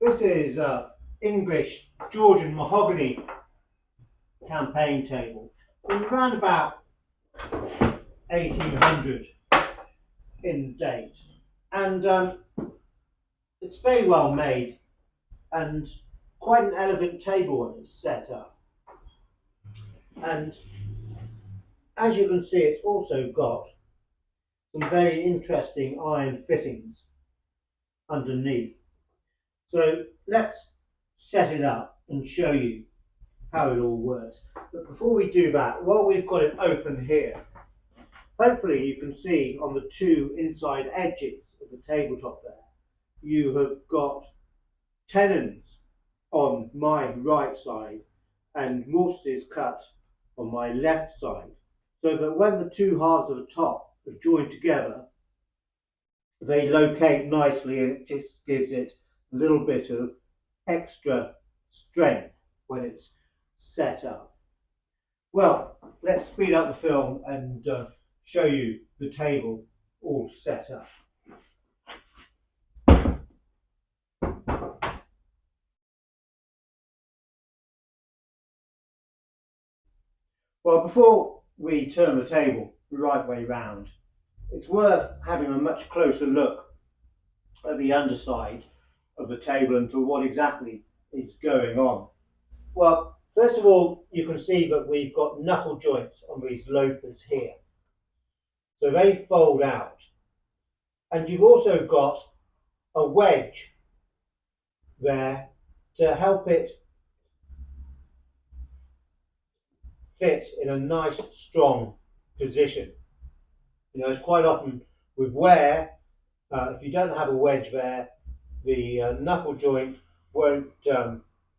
This is English Georgian mahogany campaign table from around about 1800 in date, and it's very well made and quite an elegant table when it's set up. And as you can see, it's also got some very interesting iron fittings underneath. So let's set it up and show you how it all works. But before we do that, while we've got it open here, hopefully you can see on the two inside edges of the tabletop there, you have got tenons on my right side and mortises cut on my left side, so that when the two halves of the top are joined together, they locate nicely, and it just gives it a little bit of extra strength when it's set up. Well, let's speed up the film and show you the table all set up. Well, before we turn the table the right way round, it's worth having a much closer look at the underside of the table and to what exactly is going on. Well, first of all, you can see that we've got knuckle joints on these loafers here. So they fold out. And you've also got a wedge there to help it fit in a nice, strong position. You know, it's quite often with wear, if you don't have a wedge there, the knuckle joint won't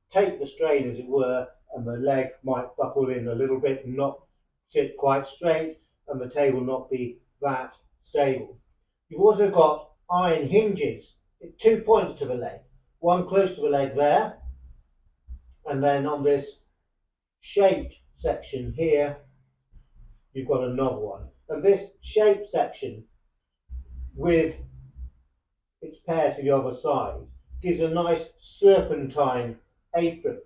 take the strain, as it were, and the leg might buckle in a little bit and not sit quite straight, and the table not be that stable. You've also got iron hinges at 2 points to the leg, one close to the leg there, and then on this shaped section here, you've got another one. And this shaped section, with its pair to the other side, gives a nice serpentine apron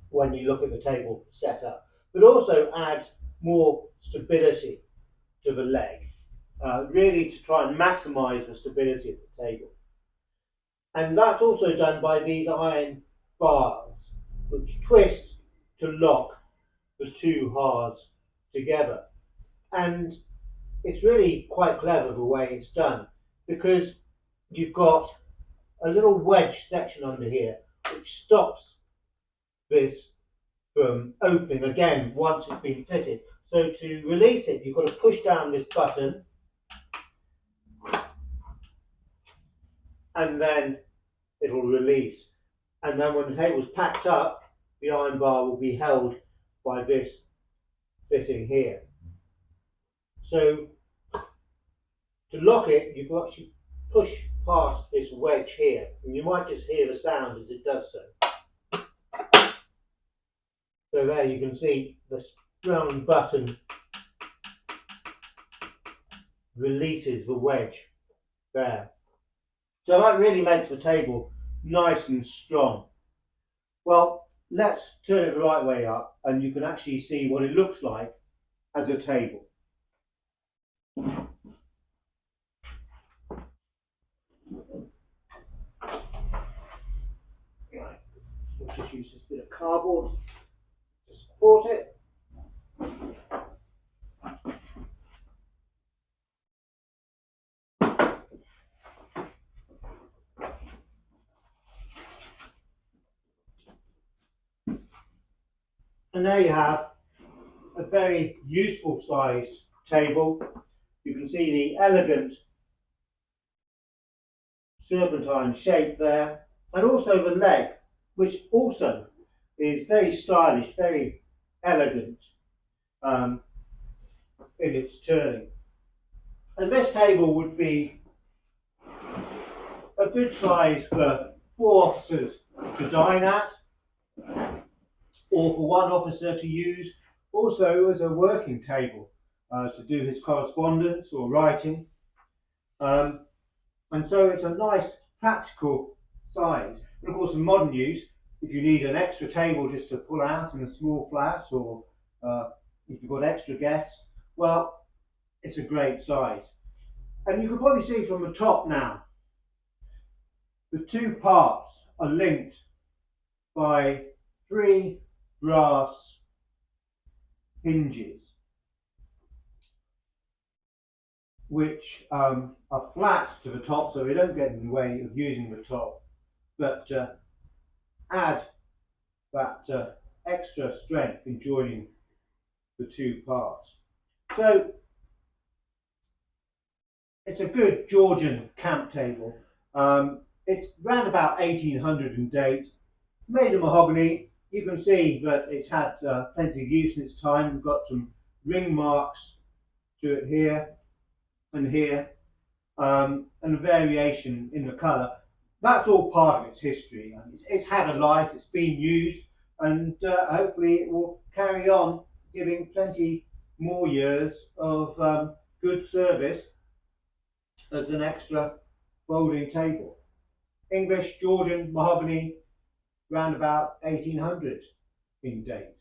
when you look at the table set up, but also adds more stability to the leg, really to try and maximise the stability of the table. And that's also done by these iron bars, which twist to lock the two halves together. And it's really quite clever the way it's done, because you've got a little wedge section under here which stops this from opening again once it's been fitted. So to release it, you've got to push down this button, and then it'll release. And then when the table's packed up, the iron bar will be held by this fitting here. So to lock it, you've got to push past this wedge here, and you might just hear the sound as it does so. So there you can see the round button releases the wedge there. So that really makes the table nice and strong. Well, let's turn it the right way up and you can actually see what it looks like as a table. Right, we'll just use this bit of cardboard to support it. And there you have a very useful size table. You can see the elegant serpentine shape there, and also the leg, which also is very stylish, very elegant in its turning. And this table would be a good size for 4 officers to dine at, or for 1 officer to use also as a working table to do his correspondence or writing. And so it's a nice practical size. And of course, in modern use, if you need an extra table just to pull out in a small flat, or if you've got extra guests, well, it's a great size. And you can probably see from the top now, the two parts are linked by 3 brass hinges, which are flat to the top, so they don't get in the way of using the top, but add that extra strength in joining the two parts. So it's a good Georgian camp table. It's around about 1800 in date, made of mahogany. You can see that it's had plenty of use in its time. We've got some ring marks to it here and here, and a variation in the colour. That's all part of its history. It's had a life, it's been used, and hopefully it will carry on giving plenty more years of good service as an extra folding table. English, Georgian, mahogany, round about 1800 in date.